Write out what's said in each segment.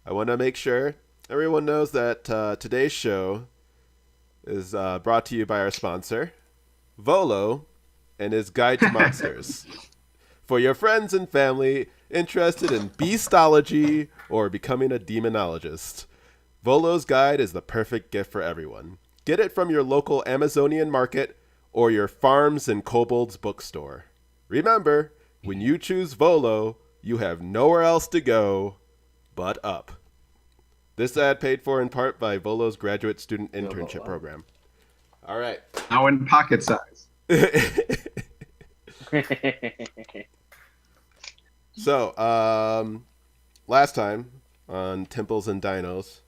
I want to make sure everyone knows that today's show is brought to you by our sponsor, Volo, and his Guide to Monsters. For your friends and family interested in beastology or becoming a demonologist, Volo's Guide is the perfect gift for everyone. Get it from your local Amazonian market or your Farms and Kobolds bookstore. Remember, when you choose Volo, you have nowhere else to go but up. This ad paid for in part by Volo's graduate student internship program. All right. Now in pocket size. So, last time on Temples and Dinos,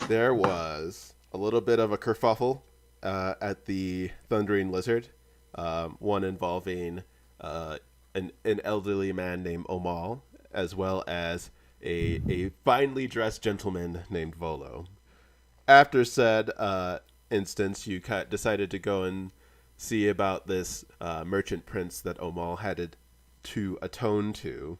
there was a little bit of a kerfuffle at the Thundering Lizard, one involving an elderly man named Omal, as well as a finely dressed gentleman named Volo. After said instance, you decided to go and see about this merchant prince that Omal had to atone to,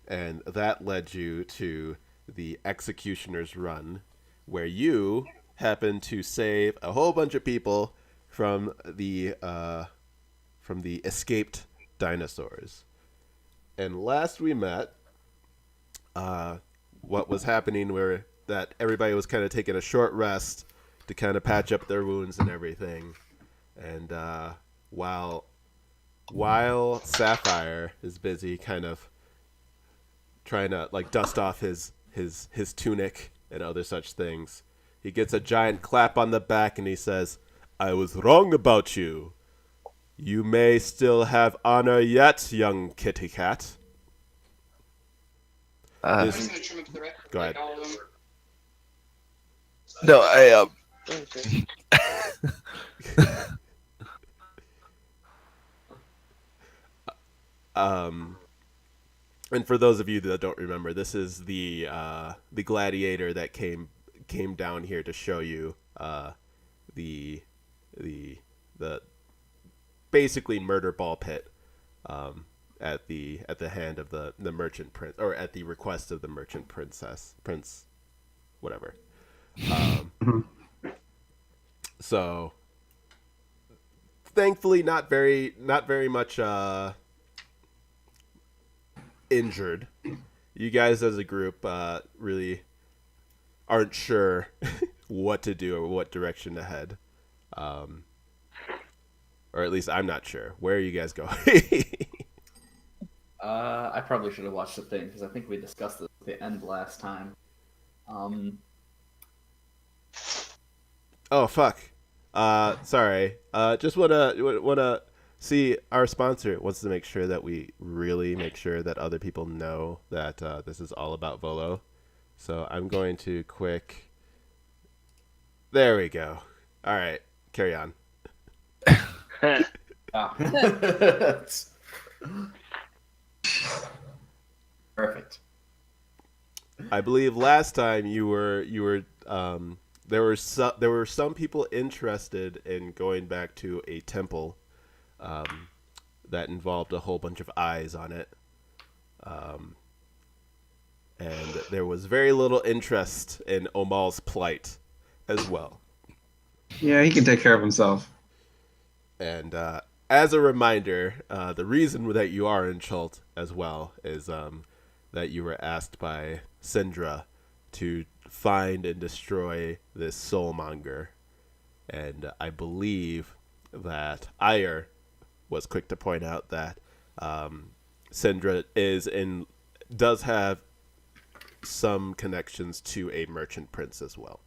and that led you to the Executioner's Run, where you happened to save a whole bunch of people from the escaped dinosaurs. And last we met, what was happening where that everybody was kind of taking a short rest to kind of patch up their wounds and everything. And while Sapphire is busy kind of trying to like dust off his tunic and other such things, he gets a giant clap on the back and he says, "I was wrong about you. You may still have honor yet, young kitty cat." Go ahead. No, I And for those of you that don't remember, this is the gladiator that came down here to show you the the basically murder ball pit at the hand of the merchant prince, or at the request of the merchant prince, whatever. So thankfully not very much injured. You guys as a group really aren't sure what to do or what direction to head. Or at least I'm not sure. Where are you guys going? I probably should have watched the thing because I think we discussed this at the end last time. Oh fuck. Sorry. Just wanna see, our sponsor wants to make sure that we really make sure that other people know that this is all about Volo. So I'm going to quick. There we go. All right, carry on. Perfect. I believe last time you were there were some people interested in going back to a temple that involved a whole bunch of eyes on it, and there was very little interest in Omal's plight as well. Yeah, he can take care of himself. And as a reminder, the reason that you are in Chult as well is that you were asked by Syndra to find and destroy this soulmonger. And I believe that Ire was quick to point out that Syndra does have some connections to a merchant prince as well.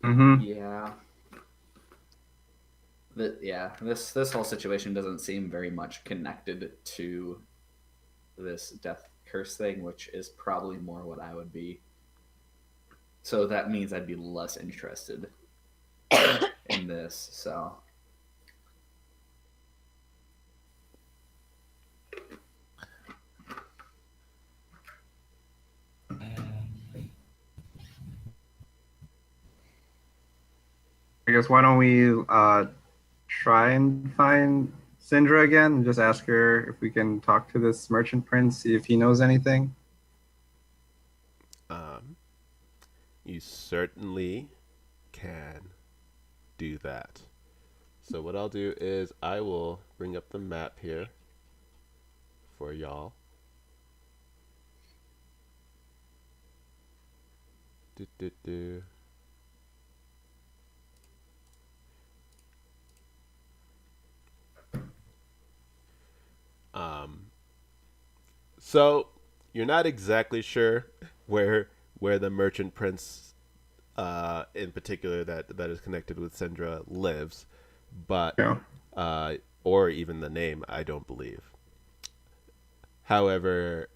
Mm-hmm. Yeah. But yeah, this whole situation doesn't seem very much connected to this death curse thing, which is probably more what I would be. So that means I'd be less interested in this. So I guess why don't we try and find Syndra again and just ask her if we can talk to this merchant prince, see if he knows anything? You certainly can do that. So what I'll do is I will bring up the map here for y'all. Do, do, do. So you're not exactly sure where the merchant prince, in particular that is connected with Syndra, lives, but Yeah. or even the name, I don't believe. However,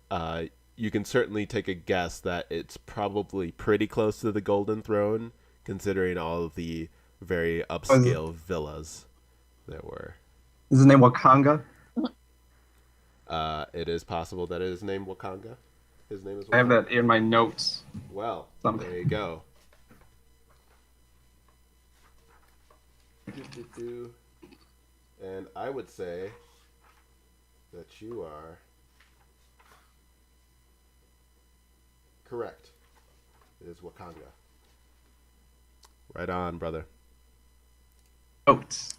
you can certainly take a guess that it's probably pretty close to the Golden Throne, considering all of the very upscale villas there were. Is his name Wakanga? It is possible that it is named Wakanga. His name is Wakanga. I have that in my notes. Well, Something. there you go. And I would say that you are correct. It is Wakanga. Right on, brother. Notes.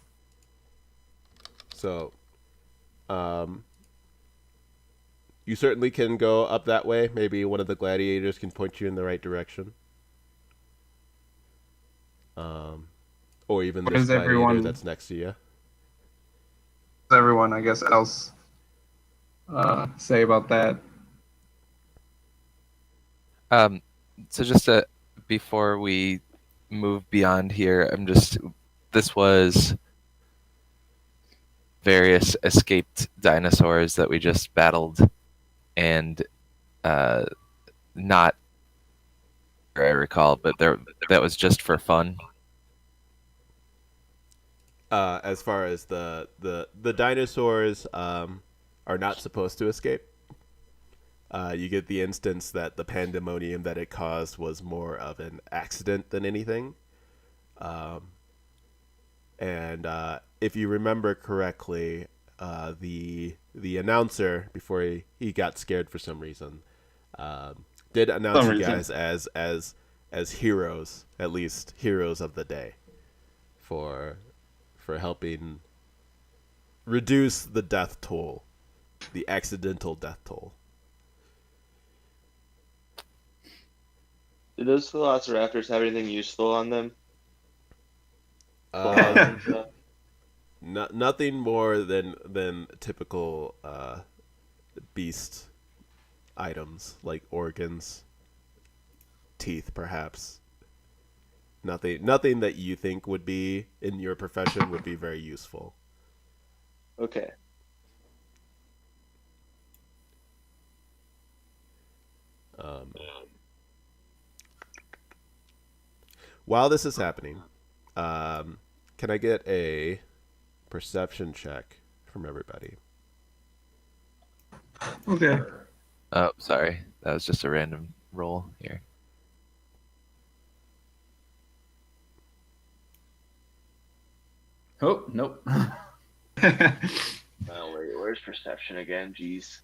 So, you certainly can go up that way. Maybe one of the gladiators can point you in the right direction. Or even What this is gladiator everyone- that's next to you. Everyone, I guess, else say about that? So just before we move beyond here, this was various escaped dinosaurs that we just battled, and not, I recall, but that was just for fun. As far as the dinosaurs are not supposed to escape. You get the instance that the pandemonium that it caused was more of an accident than anything. And if you remember correctly, the announcer, before he got scared for some reason, did announce you guys as heroes, at least heroes of the day, for helping reduce the death toll, the accidental death toll. Do those velociraptors have anything useful on them? Nothing more than typical beast items like organs, teeth, perhaps. Nothing that you think would be in your profession would be very useful. Okay. While this is happening, can I get a perception check from everybody? Okay. Oh, sorry, that was just a random roll here. Oh, nope. Oh, where's perception again? Jeez.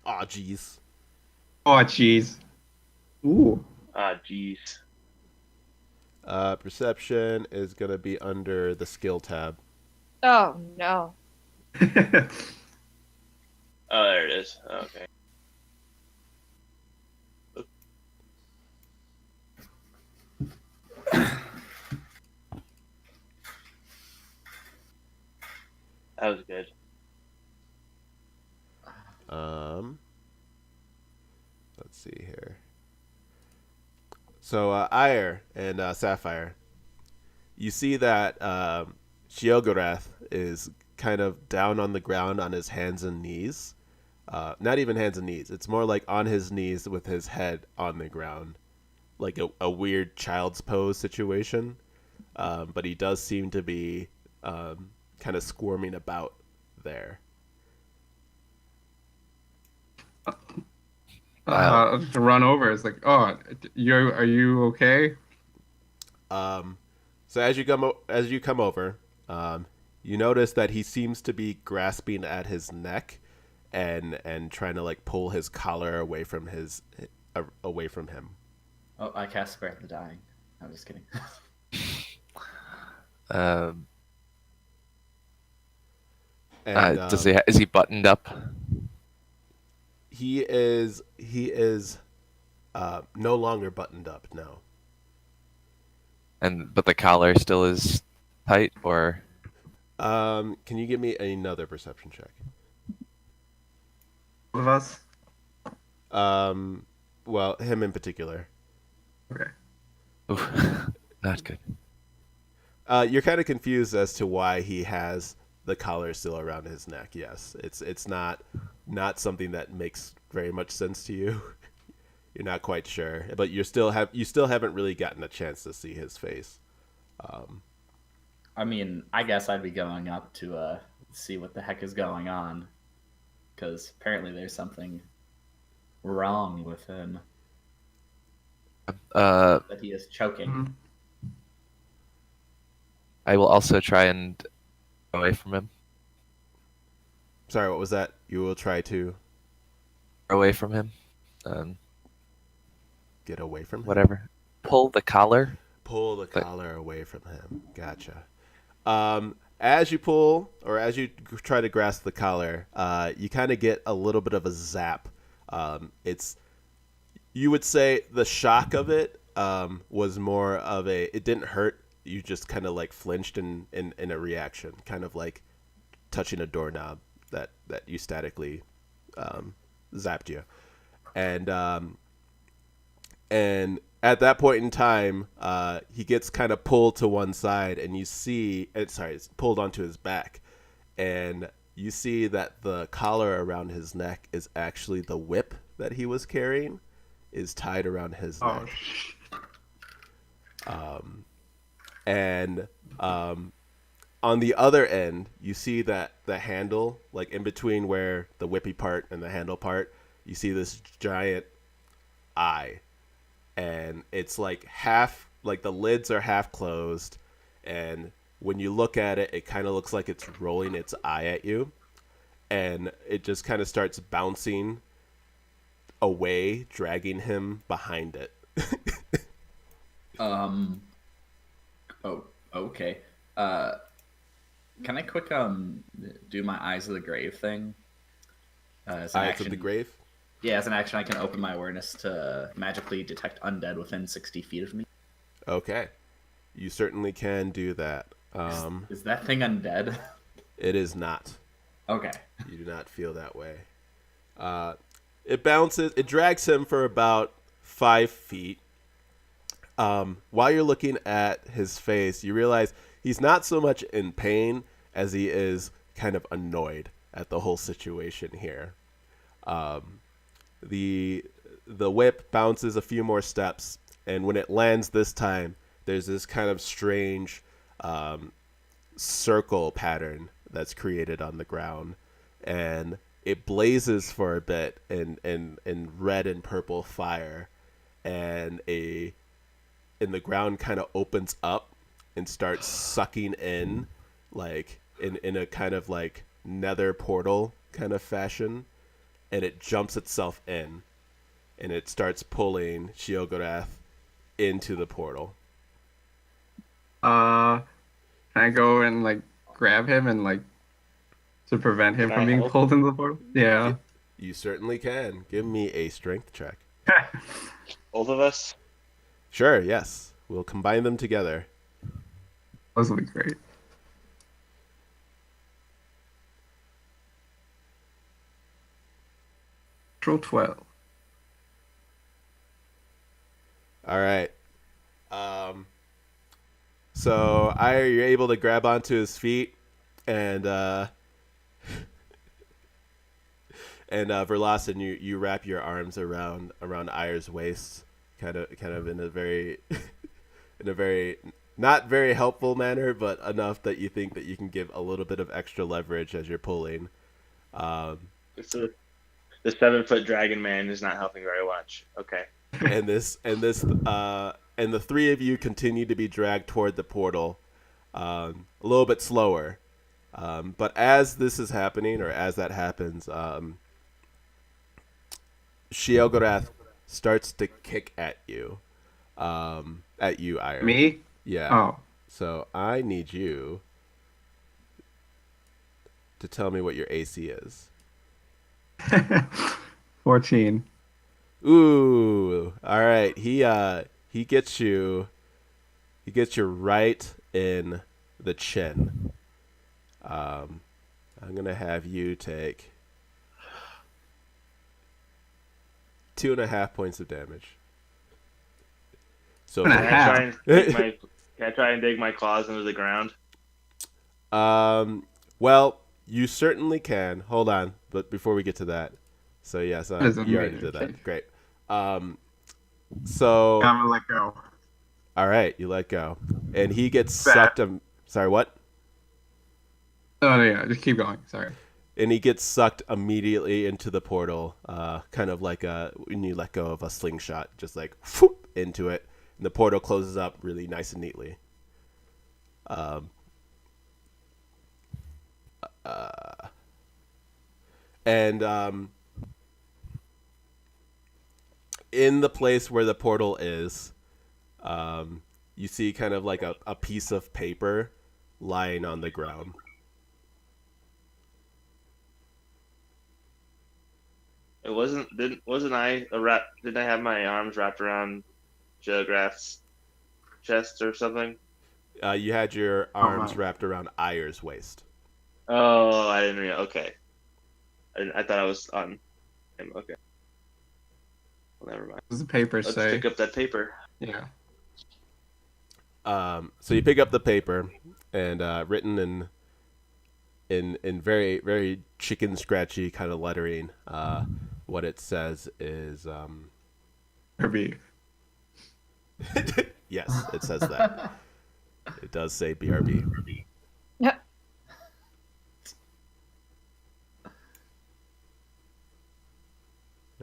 Aw, jeez. Oh, jeez. Ooh. Ah, jeez. Perception is going to be under the skill tab. Oh no. Oh, there it is. Okay. That was good. Let's see here. So, Ire and Sapphire, you see that Sheogorath is kind of down on the ground on his hands and knees. Not even hands and knees. It's more like on his knees with his head on the ground. Like a weird child's pose situation. But he does seem to be kind of squirming about there. To run over. It's like, oh, are you okay? So as you come over, you notice that he seems to be grasping at his neck and trying to like pull his collar away from away from him. Oh, I cast Spare the Dying. I'm just kidding. Um, And is he buttoned up? he is no longer buttoned up. No. But the collar still is tight, or Can you give me another perception check? Both of us. Well, him in particular. Okay. Oof, not good. You're kind of confused as to why he has the collar still around his neck. Yes, it's not something that makes very much sense to you. You're not quite sure, but you still haven't really gotten a chance to see his face. I mean, I guess I'd be going up to see what the heck is going on, because apparently there's something wrong with him. That he is choking. Mhm. I will also try and away from him. Sorry, what was that? You will try to Away from him. get away from him? Whatever. Pull the collar. Pull the But- collar away from him. Gotcha. As you pull, or as you try to grasp the collar, you kind of get a little bit of a zap. You would say the shock of it was more of it didn't hurt. You just kind of like flinched in a reaction, kind of like touching a doorknob that you statically zapped you. And at that point in time, he gets kind of pulled to one side, and you see, it's pulled onto his back, and you see that the collar around his neck is actually the whip that he was carrying is tied around his Oh, neck. And on the other end, you see that the handle, like in between where the whippy part and the handle part, you see this giant eye. And it's like the lids are half closed. And when you look at it, it kind of looks like it's rolling its eye at you. And it just kind of starts bouncing away, dragging him behind it. Oh, okay. Can I quick do my Eyes of the Grave thing? As an Eyes action? of the grave? Yeah, as an action, I can open my awareness to magically detect undead within 60 feet of me. Okay. You certainly can do that. Is that thing undead? It is not. Okay. You do not feel that way. It bounces. It drags him for about 5 feet. While you're looking at his face, you realize he's not so much in pain as he is kind of annoyed at the whole situation here. The whip bounces a few more steps, and when it lands this time, there's this kind of strange circle pattern that's created on the ground, and it blazes for a bit in red and purple fire, and the ground kind of opens up and starts sucking in, like in a kind of like nether portal kind of fashion, and it jumps itself in, and it starts pulling Sheogorath into the portal. Can I go and like grab him and like to prevent him Can from I being help? pulled into the portal? Yeah. You certainly can. Give me a strength check. Both of us? Sure, yes. We'll combine them together. Those will be great. Control 12. All right. So you're able to grab onto his feet, and Verlassen, you wrap your arms around Ayer's waist, kind of in a very not very helpful manner, but enough that you think that you can give a little bit of extra leverage as you're pulling. The 7-foot dragon man is not helping very much. Okay. and the three of you continue to be dragged toward the portal, a little bit slower, But as this is happening, or as that happens, Sheogorath starts to kick at you, Ire. Me? Yeah. Oh. So I need you to tell me what your AC is. 14. Ooh. All right. He gets you. He gets you right in the chin. I'm gonna have you take 2.5 points of damage. So And a Can I half. try and dig my Can I try and dig my claws into the ground? well, you certainly can. Hold on, but before we get to that, so yes, That is a you already major did that. change. Great. So I'm gonna let go. all right, you let go, and he gets Bad. sucked. Sorry, what? Oh no, yeah, just keep going. Sorry. And he gets sucked immediately into the portal, kind of like when you let go of a slingshot, just like whoop, into it, and the portal closes up really nice and neatly. And in the place where the portal is, you see kind of like a piece of paper lying on the ground. It wasn't I a wrap? Didn't I have my arms wrapped around Geograph's chest or something? You had your arms wow. wrapped around Ire's waist. Oh, I didn't realize. Okay, I thought I was on him. Okay, well, never mind. What does the paper Let's say? pick up that paper. Yeah. So you pick up the paper, and written in very very chicken scratchy kind of lettering, what it says is Or yes, it says that. It does say BRB. Yeah.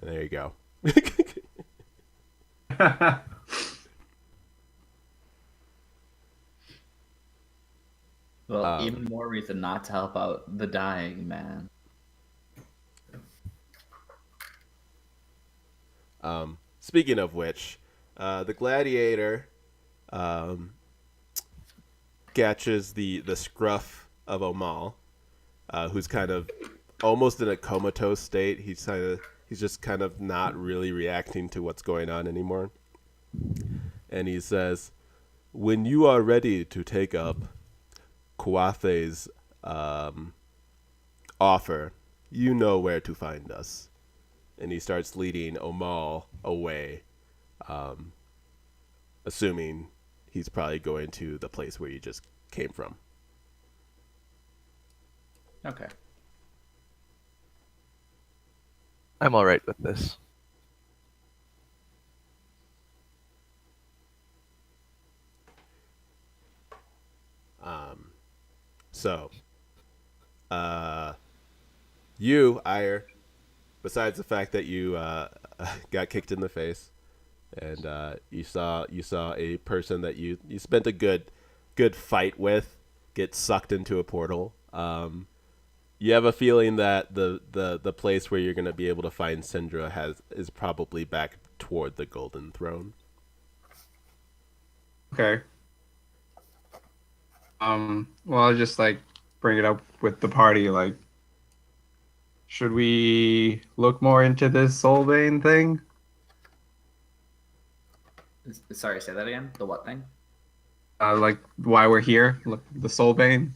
And there you go. Well, even more reason not to help out the dying man. Speaking of which, the gladiator catches the scruff of Omal, who's kind of almost in a comatose state. He's just kind of not really reacting to what's going on anymore. And he says, "When you are ready to take up Kuathe's offer, you know where to find us." And he starts leading Omal away, assuming he's probably going to the place where you just came from. Okay. I'm all right with this. So, you, Ire, besides the fact that you got kicked in the face, and you saw a person that you spent a good fight with get sucked into a portal. You have a feeling that the place where you're going to be able to find Syndra is probably back toward the Golden Throne. Okay. Well, I'll just like bring it up with the party. Like, should we look more into this Soulbane thing? Sorry, say that again. The what thing? Like why we're here? Look, the Soulbane.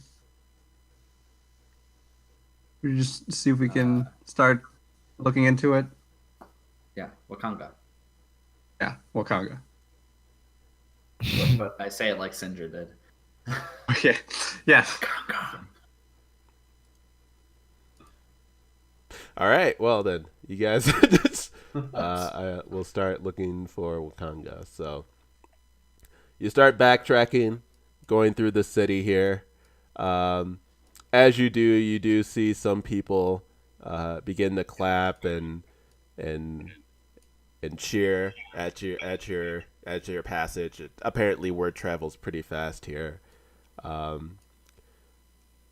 We just see if we can start looking into it. Yeah, Wakanga. Yeah, Wakanga. But I say it like Sindra did. Okay. Yes. All right. Well, then you guys, we'll start looking for Wakanga. So you start backtracking, going through the city here. As you do see some people begin to clap and cheer at your passage. Apparently, word travels pretty fast here.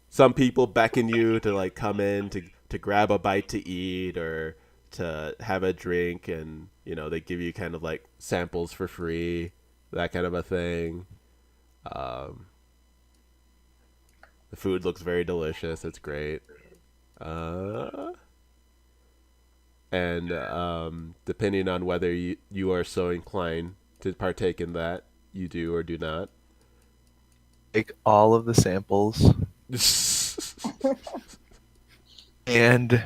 some people beckon you to like come in to grab a bite to eat or to have a drink, and they give you kind of like samples for free, that kind of a thing. Um, the food looks very delicious. It's great. Uh, and depending on whether you are so inclined to partake in that, you do or do not. Take all of the samples and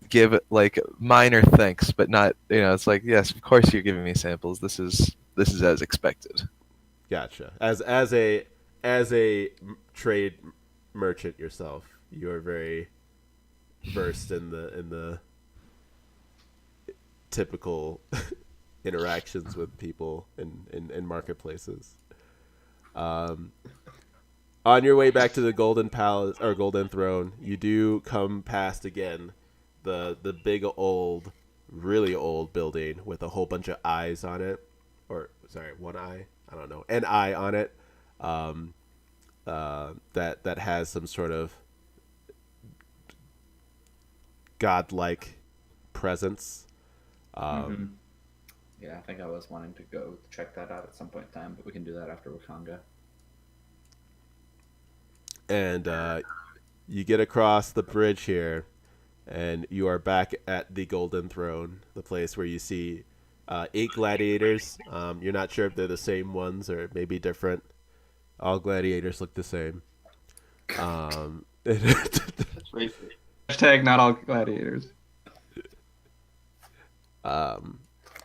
give it like minor thanks, but not. It's like, yes, of course you're giving me samples. This is as expected. Gotcha. As a trade merchant yourself, you are very versed in the typical interactions with people in marketplaces. On your way back to the Golden Palace or Golden Throne, you do come past again the big old, really old building with a whole bunch of eyes on it, or sorry, one eye. I don't know, an eye on it. That has some sort of godlike presence. Yeah, I think I was wanting to go check that out at some point in time, but we can do that after Wakanga. And you get across the bridge here, and you are back at the Golden Throne, the place where you see 8 gladiators. You're not sure if they're the same ones or maybe different. All gladiators look the same. Hashtag not all gladiators.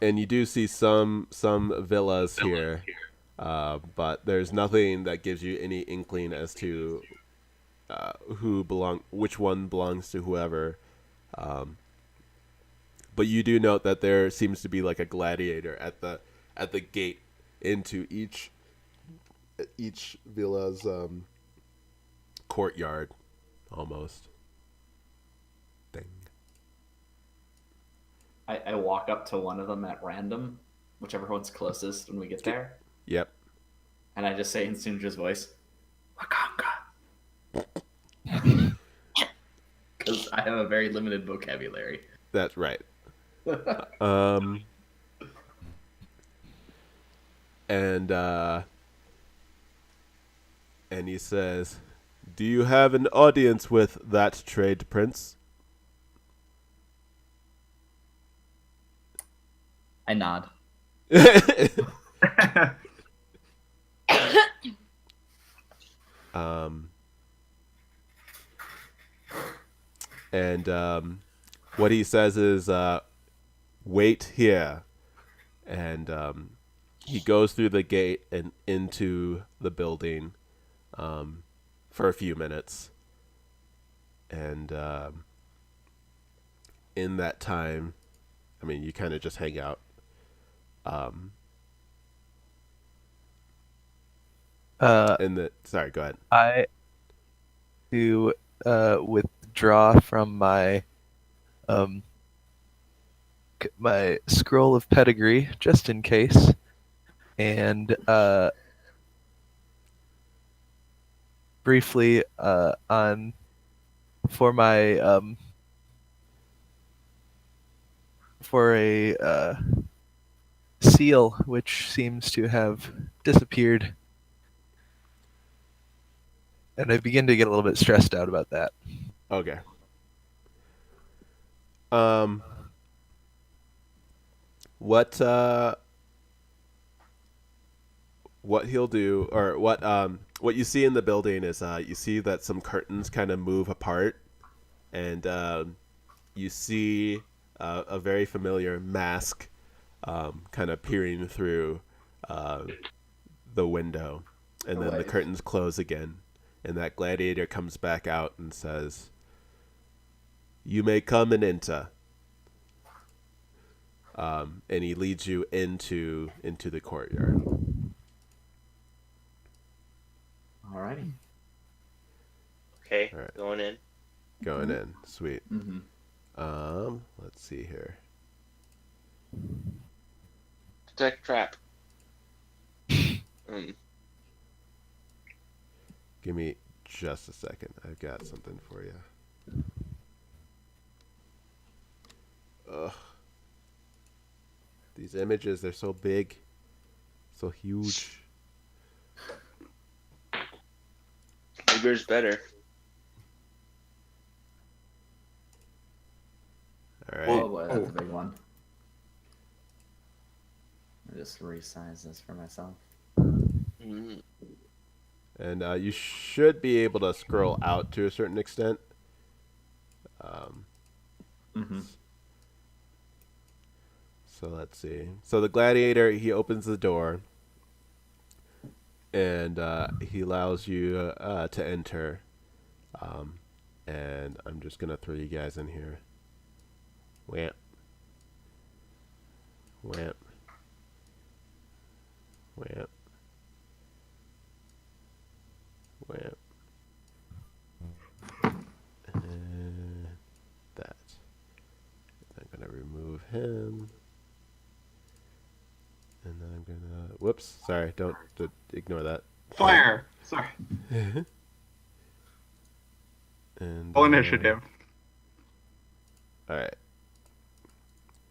And you do see some villas here, but there's nothing that gives you any inkling as to which one belongs to whoever. But you do note that there seems to be like a gladiator at the gate into each villa's courtyard, almost. Thing. I walk up to one of them at random, whichever one's closest when we get there, Yep. and I just say in Sundra's voice, Wakanga. Because I have a very limited vocabulary. That's right. And he says, "Do you have an audience with that trade prince?" I nod. And what he says is, "Wait here," and he goes through the gate and into the building for a few minutes, and in that time, I mean, you kind of just hang out. Sorry, go ahead. I to withdraw from my my scroll of pedigree just in case, and briefly on for my for a seal which seems to have disappeared, and I begin to get a little bit stressed out about that. Okay. What he'll do, or what you see in the building is you see that some curtains kind of move apart, and you see a very familiar mask kind of peering through the window, and then the curtains close again, and that gladiator comes back out and says, "You may come and enter." And he leads you into the courtyard. Alrighty. Okay, All right. going in. Going in. Sweet. Mm-hmm. Let's see here. Detect trap. Give Give me just a second. I've got something for you. Ugh. These images, they're so big. So huge. Bigger's better. All right. Oh boy, that's a big one. I just resize this for myself. Mm. And you should be able to scroll out to a certain extent. So let's see. So the gladiator, he opens the door, and he allows you to enter. And I'm just gonna throw you guys in here. Wham. Wham. Wham. Wham. And that. I'm gonna remove him. And then I'm gonna. Whoops. Sorry. Don't ignore that. Fire. Sorry. And Full initiative. All right.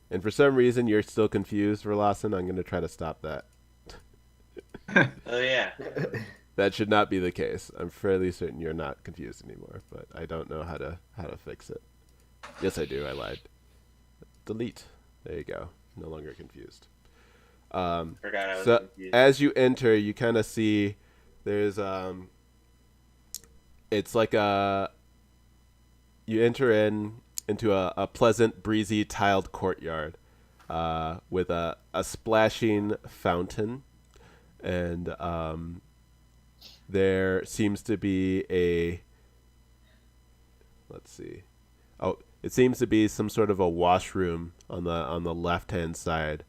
And for some reason you're still confused, Verlassen. I'm gonna try to stop that. Oh yeah. That should not be the case. I'm fairly certain you're not confused anymore, but I don't know how to fix it. Yes, I do. I lied. Delete. There you go. No longer confused. Forgot I was So confused. as you enter, you kind of see there's it's like you enter into a pleasant, breezy, tiled courtyard with a splashing fountain, and there seems to be a, let's see, oh, it seems to be some sort of a washroom on the left hand side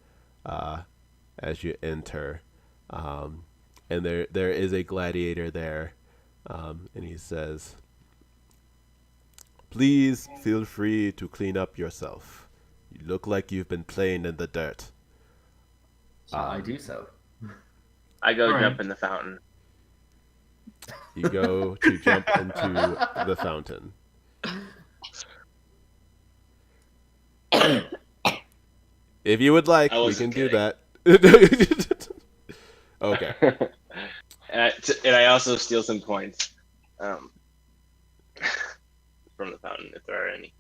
as you enter, and there is a gladiator there, and he says, "Please feel free to clean up yourself. You look like you've been playing in the dirt." I do so. I go Alright. jump in the fountain. You go to jump into the fountain. If you would like, I we can wasn't do kidding. that. Okay. And I also steal some coins from the fountain, if there are any.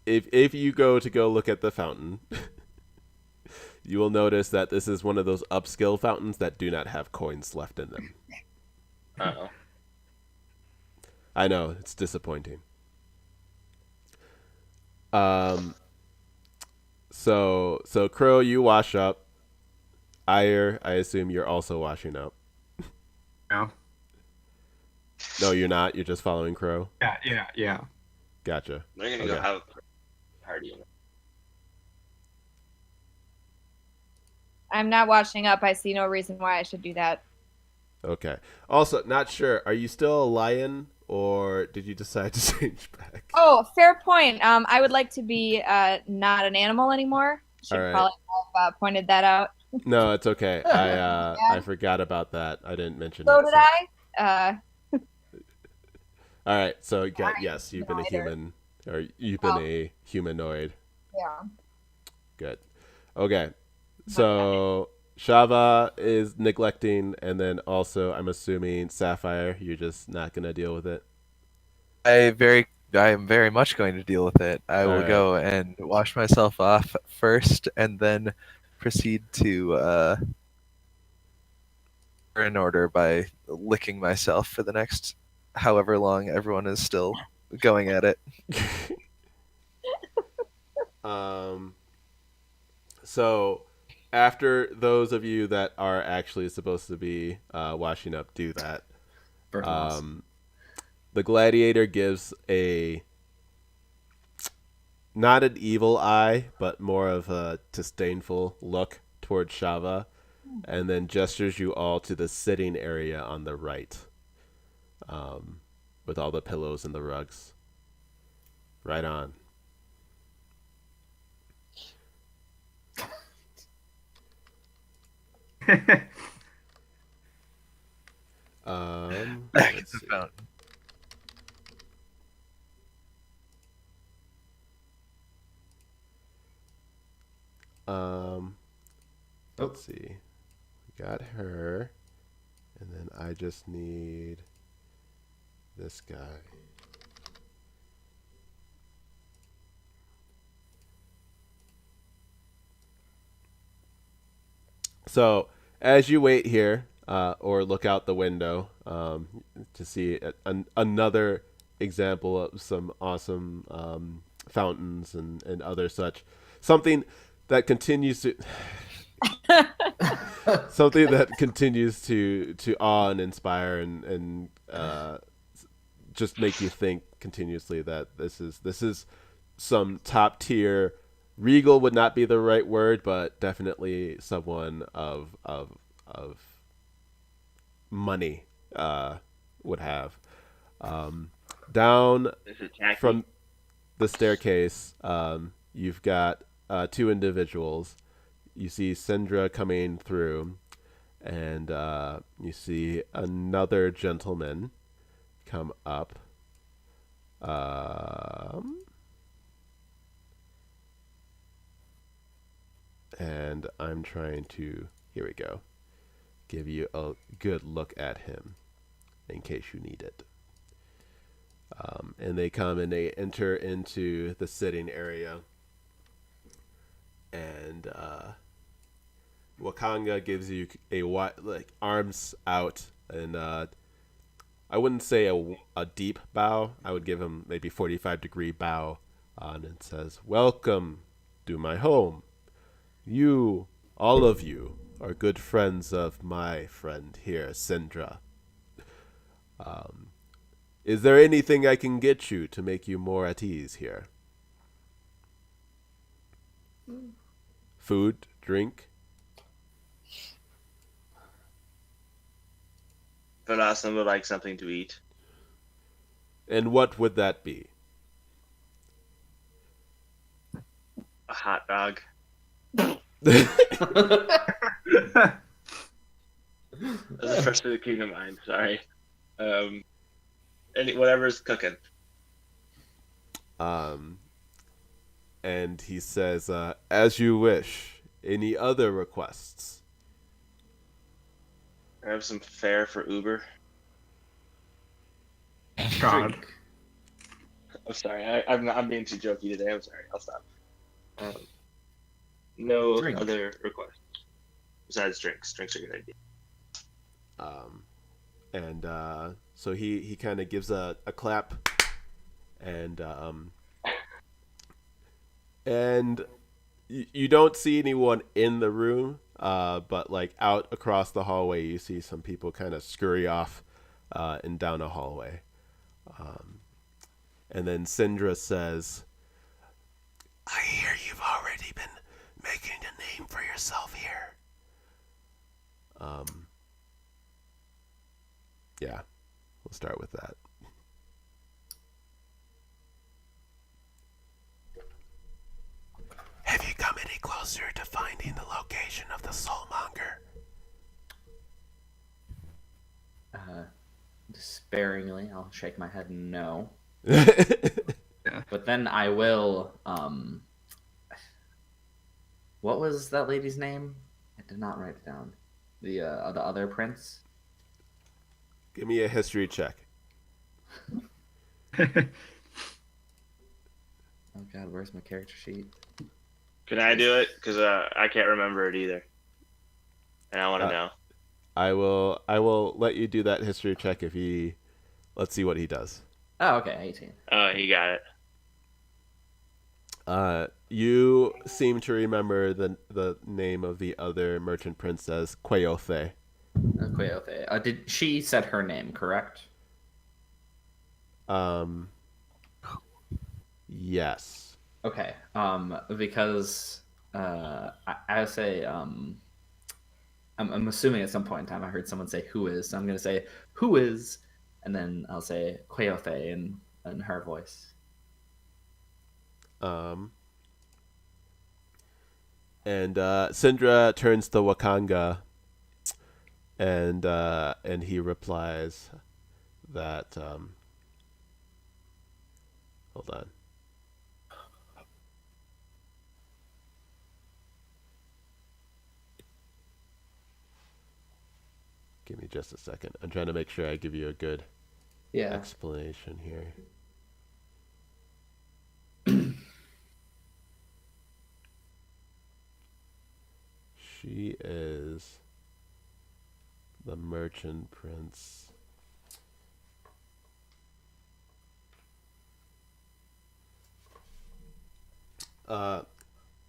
If you go look at the fountain, you will notice that this is one of those upscale fountains that do not have coins left in them. Uh-oh. I know, it's disappointing. So Crow, you wash up. Ire, I assume you're also washing up. No. No, you're not. You're just following Crow. Yeah. Gotcha. We're gonna Okay. go have a party. I'm not washing up. I see no reason why I should do that. Okay. Also, not sure. Are you still a lion, or did you decide to change back? Oh, fair point. I would like to be not an animal anymore. Should All right. probably have pointed that out. No, it's okay. I forgot about that. I didn't mention So it. did I. All right. So yes, you've been a neither. human, or you've been a humanoid. Yeah. Good. Okay. So Shava is neglecting, and then also I'm assuming Sapphire, you're just not gonna deal with it. I am very much going to deal with it. I will Alright. go and wash myself off first, and then proceed to in order by licking myself for the next however long everyone is still going at it. So after those of you that are actually supposed to be washing up do that, the gladiator gives a not an evil eye, but more of a disdainful look towards Shava, and then gestures you all to the sitting area on the right, with all the pillows and the rugs. Right on. Back at Let's the see. fountain. Let's see. We got her, and then I just need this guy. So as you wait here, or look out the window to see another example of some awesome fountains and other such, something that continues to something that continues to awe and inspire and just make you think continuously that this is some top tier. Regal would not be the right word, but definitely someone of money would have. Down This is tacky. from the staircase, you've got two individuals. You see Sindra coming through, and you see another gentleman come up. And I'm trying to, here we go, give you a good look at him in case you need it. And they come and they enter into the sitting area. And Wakanga gives you a like arms out, and I wouldn't say a deep bow. I would give him maybe 45-degree bow, and says, "Welcome to my home. You, all of you, are good friends of my friend here, Sindra. Is there anything I can get you to make you more at ease here? Food, drink?" But Austin would like something to eat. And what would that be? A hot dog. That's the first thing that came to mind. Sorry. Whatever's cooking. And he says, "As you wish. Any other requests?" I have some fare for Uber. God. I'm sorry. I'm being too jokey today. I'm sorry. I'll stop. No Drink. other requests besides drinks. Drinks are a good idea. And so he kind of gives a clap, and you don't see anyone in the room, but like out across the hallway, you see some people kind of scurry off and down a hallway. And then Sindra says, "I hear you've already been making a name for yourself here." Yeah, we'll start with that. Have you come any closer to finding the location of the Soulmonger? Despairingly, I'll shake my head no. Yeah. But then I will. What was that lady's name? I did not write it down. The other prince. Give me a history check. Oh God, where's my character sheet? Can I do it? Because I can't remember it either, and I want to know. I will let you do that history check if he. Let's see what he does. Oh, okay, 18. Oh, he got it. You seem to remember the name of the other merchant princess, Queothe. Okay. Did she said her name correct? Yes. Okay. Because I say I'm assuming at some point in time I heard someone say who is, so I'm gonna say who is, and then I'll say Queothe in her voice. And Sindra turns to Wakanga and he replies that hold on. Give me just a second. I'm trying to make sure I give you a good Yeah. explanation here. She is the merchant prince.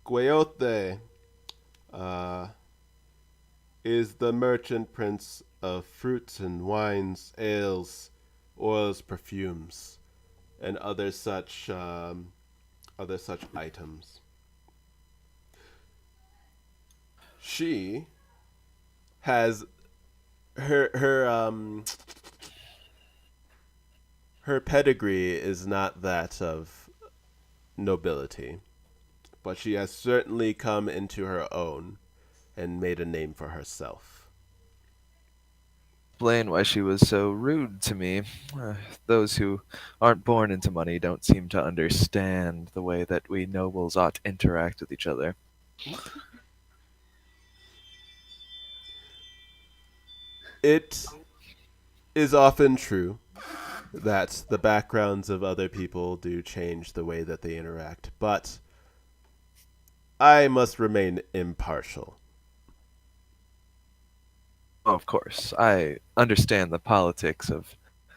Guayote is the merchant prince of fruits and wines, ales, oils, perfumes, and other such items. She has her pedigree is not that of nobility, but she has certainly come into her own and made a name for herself. Explain why she was so rude to me. Those who aren't born into money don't seem to understand the way that we nobles ought to interact with each other. It is often true that the backgrounds of other people do change the way that they interact, but I must remain impartial. Of course, I understand the politics of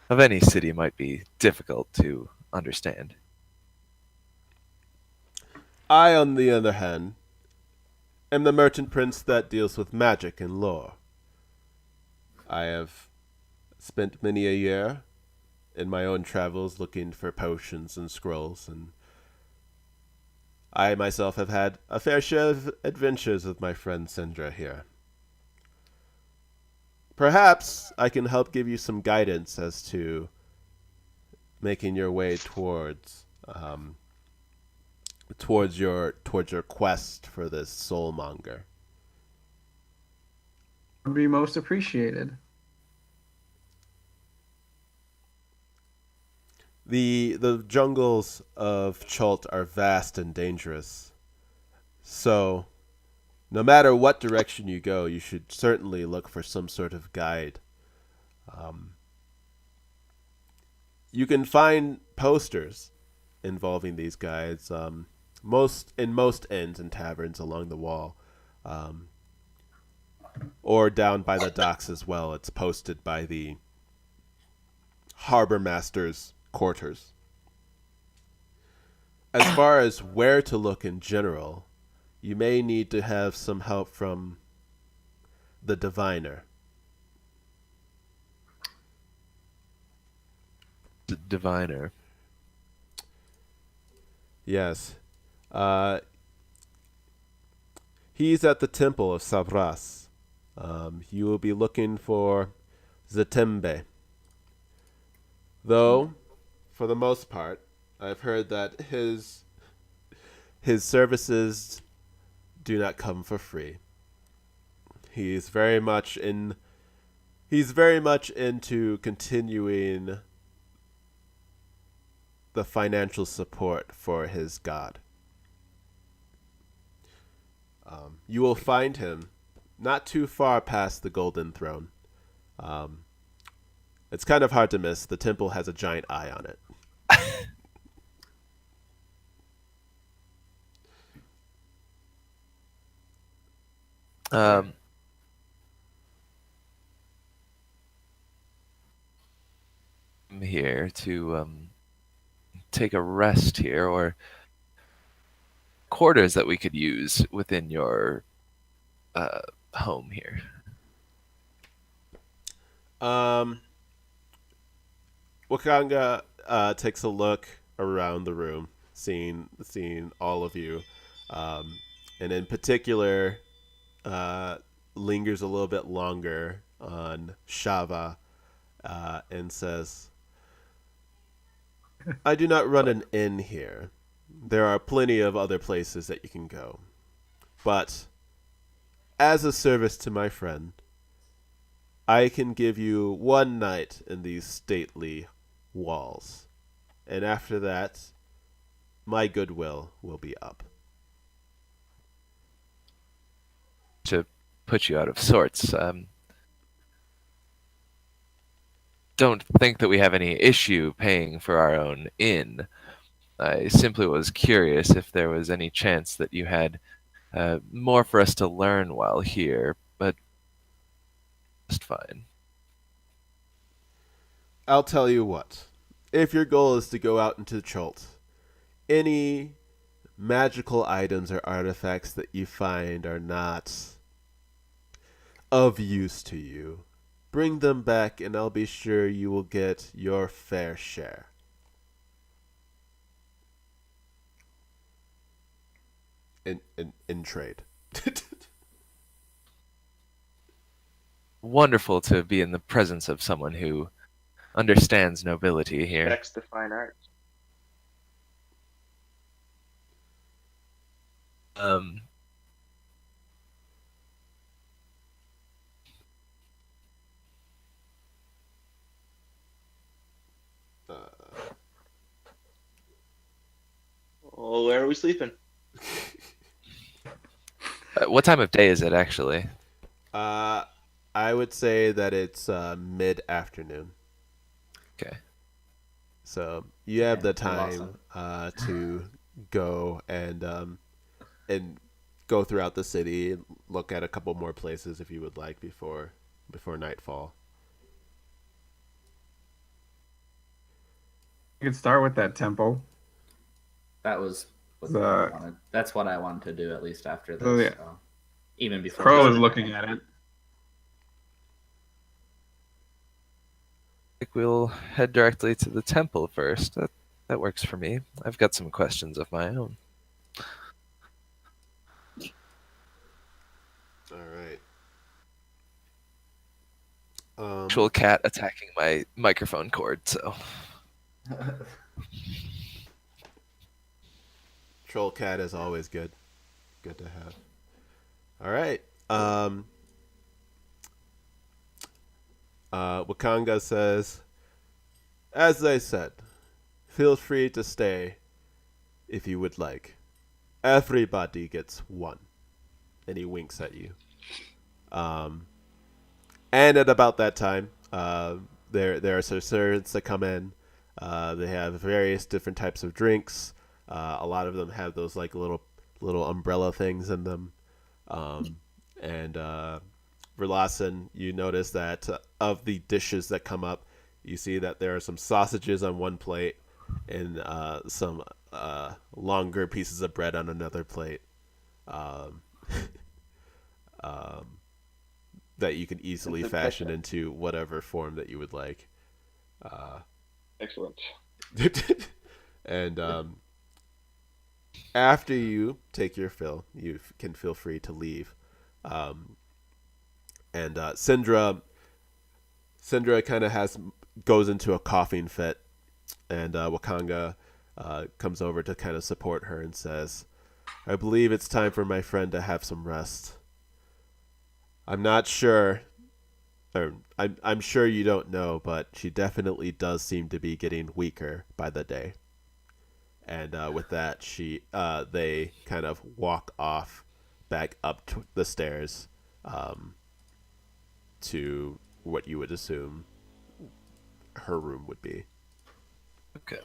any city might be difficult to understand. I, on the other hand, am the merchant prince that deals with magic and lore. I have spent many a year in my own travels looking for potions and scrolls, and I myself have had a fair share of adventures with my friend Sindra here. Perhaps I can help give you some guidance as to making your way towards your quest for this soulmonger. Would be most appreciated. The jungles of Chult are vast and dangerous. So, no matter what direction you go, you should certainly look for some sort of guide. You can find posters involving these guides, most inns and taverns along the wall, or down by the docks as well. It's posted by the harbor master's quarters. As far as where to look in general, you may need to have some help from the diviner. Diviner. Yes. He's at the temple of Sabras. You will be looking for Zatembe. Though, for the most part, I've heard that his services do not come for free. He's very much into continuing the financial support for his god. You will find him not too far past the Golden Throne. It's kind of hard to miss. The temple has a giant eye on it. Um, I'm here to take a rest here, or quarters that we could use within your home here. Wakanga takes a look around the room, seeing all of you, and in particular, lingers a little bit longer on Shava, and says, "I do not run an inn here. There are plenty of other places that you can go, but as a service to my friend, I can give you one night in these stately walls, and after that, my goodwill will be up. To put you out of sorts, don't think that we have any issue paying for our own inn. I simply was curious if there was any chance that you had more for us to learn while here, but just fine. I'll tell you what. If your goal is to go out into Chult, any magical items or artifacts that you find are not of use to you, bring them back and I'll be sure you will get your fair share. In trade. Wonderful to be in the presence of someone who understands nobility here. Respects the fine arts. Um, Oh, where are we sleeping? what time of day is it actually? I would say that it's mid-afternoon. Okay. So you have the pretty awesome. time to go and go throughout the city and look at a couple more places if you would like before nightfall. You could start with that temple. That was what The- I wanted. That's what I wanted to do at least after this. Oh, yeah. So. Even before. Crow this. is looking at it. I think we'll head directly to the temple first. That works for me. I've got some questions of my own. All right. Actual cat attacking my microphone cord, so Troll cat is always good. Good to have. All right. Wakanga says, as I said, feel free to stay if you would like. Everybody gets one. And he winks at you. And at about that time, there are some servants that come in. They have various different types of drinks. A lot of them have those like little umbrella things in them. And Verlassen, you notice that of the dishes that come up, you see that there are some sausages on one plate and some longer pieces of bread on another plate. That you can easily fashion into whatever form that you would like. Excellent. And after you take your fill, you can feel free to leave. And Syndra kind of goes into a coughing fit, and Wakanga comes over to kind of support her and says, "I believe it's time for my friend to have some rest. I'm not sure, or I'm sure you don't know, but she definitely does seem to be getting weaker by the day." And with that, they kind of walk off back up the stairs to what you would assume her room would be. okay.